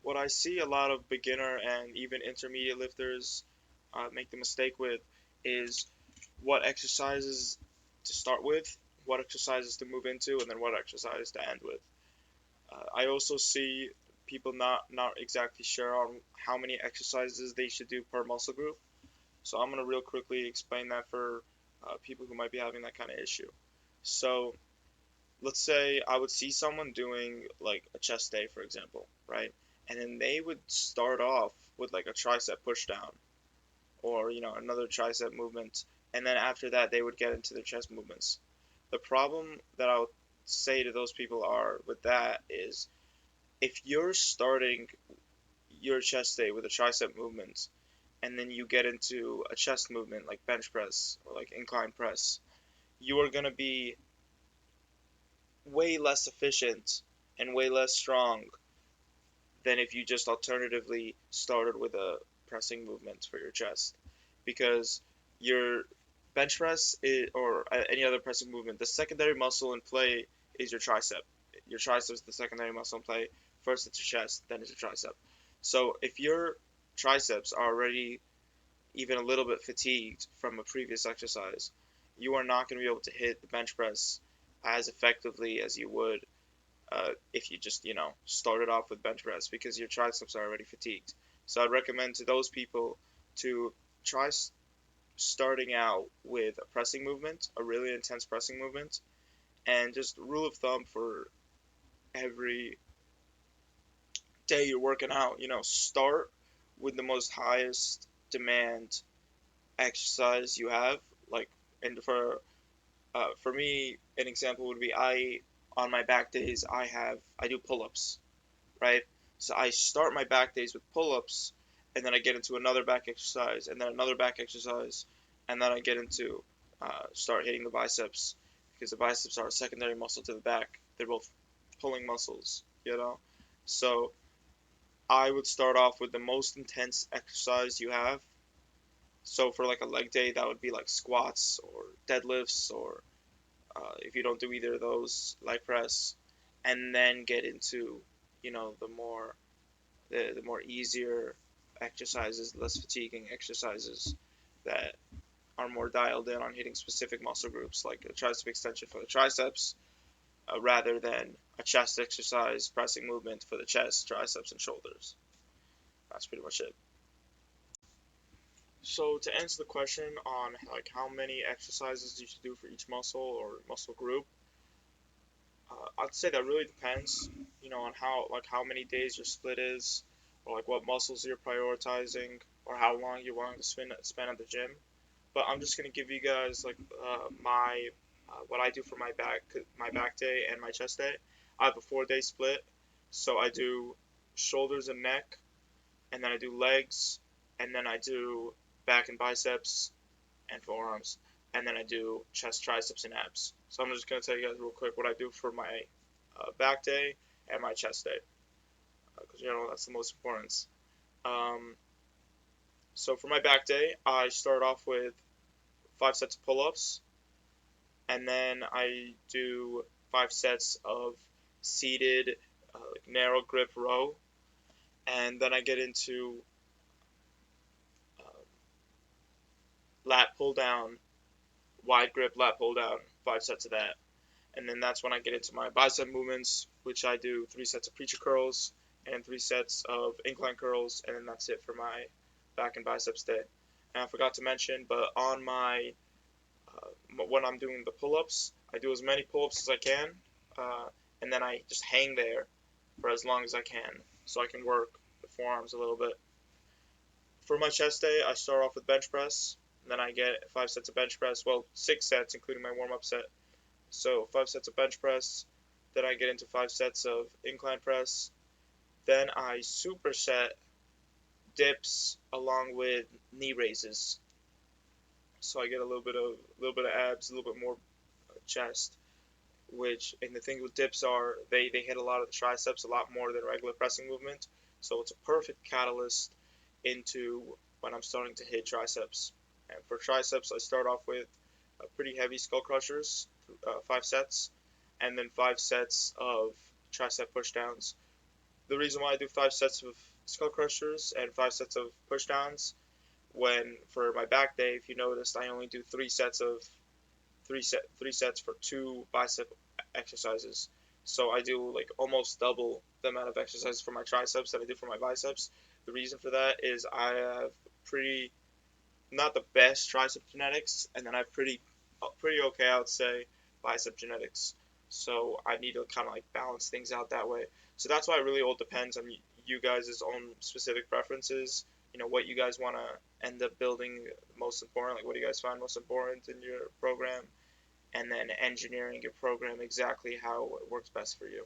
what I see a lot of beginner and even intermediate lifters make the mistake with is what exercises to start with, what exercises to move into, and then what exercise to end with. I also see people not exactly sure on how many exercises they should do per muscle group. So I'm gonna real quickly explain that for people who might be having that kind of issue. So let's say I would see someone doing like a chest day, for example, right? And then they would start off with like a tricep push down or, another tricep movement. And then after that, they would get into their chest movements. The problem that I'll say to those people are with that is if you're starting your chest day with a tricep movement and then you get into a chest movement like bench press or like incline press, you are going to be way less efficient and way less strong than if you just alternatively started with a pressing movement for your chest. Because your bench press or any other pressing movement, the secondary muscle in play is your tricep. Your tricep is the secondary muscle in play. First it's your chest, then it's your tricep. So if your triceps are already even a little bit fatigued from a previous exercise, you are not going to be able to hit the bench press as effectively as you would if you just started off with bench press because your triceps are already fatigued. So I'd recommend to those people to try starting out with a pressing movement, a really intense pressing movement, and just rule of thumb for every day you're working out, start with the most highest demand exercise you have. Like, and for me, an example would be I on my back days I do pull-ups, right? So I start my back days with pull-ups, and then I get into another back exercise, and then another back exercise, and then I get into start hitting the biceps because the biceps are a secondary muscle to the back. They're both pulling muscles. So I would start off with the most intense exercise you have. So for like a leg day, that would be like squats or deadlifts, or if you don't do either of those, leg press, and then get into the more easier exercises, less fatiguing exercises that are more dialed in on hitting specific muscle groups, like a tricep extension for the triceps, rather than a chest exercise pressing movement for the chest, triceps, and shoulders. That's pretty much it. So to answer the question on like how many exercises you should do for each muscle or muscle group, I'd say that really depends, on how many days your split is, or like what muscles you're prioritizing, or how long you're wanting to spend at the gym. But I'm just gonna give you guys like my what I do for my back day and my chest day. I have a 4-day split, so I do shoulders and neck, and then I do legs, and then I do back and biceps and forearms, and then I do chest, triceps, and abs. So I'm just gonna tell you guys real quick what I do for my back day and my chest day, because that's the most important. Um, so for my back day, I start off with 5 sets of pull-ups, and then I do 5 sets of seated like narrow grip row, and then I get into uh, lat pull down, wide grip lat pull down, 5 sets of that. And then that's when I get into my bicep movements, which I do 3 sets of preacher curls and 3 sets of incline curls, and then that's it for my back and biceps day. And I forgot to mention, but on my when I'm doing the pull-ups, I do as many pull-ups as I can, uh, and then I just hang there for as long as I can, so I can work the forearms a little bit. For my chest day, I start off with bench press, and then I get 5 sets of bench press. Well, 6 sets, including my warm-up set. So 5 sets of bench press, then I get into 5 sets of incline press, then I superset dips along with knee raises. So I get a little bit of abs, a little bit more chest. Which and the thing with dips are they hit a lot of the triceps a lot more than regular pressing movement. So it's a perfect catalyst into when I'm starting to hit triceps. And for triceps, I start off with pretty heavy skull crushers, 5 sets, and then 5 sets of tricep pushdowns. the reason why I do 5 sets of skull crushers and 5 sets of pushdowns, when for my back day, if you noticed, I only do 3 sets of 3 sets for 2 bicep exercises. So I do like almost double the amount of exercises for my triceps that I do for my biceps. The reason for that is I have pretty not the best tricep genetics, and then I have pretty okay, I would say, bicep genetics. So I need to kind of like balance things out that way. So that's why it really all depends on you guys' own specific preferences. What you guys want to end up building most important, like what do you guys find most important in your program, and then engineering your program exactly how it works best for you.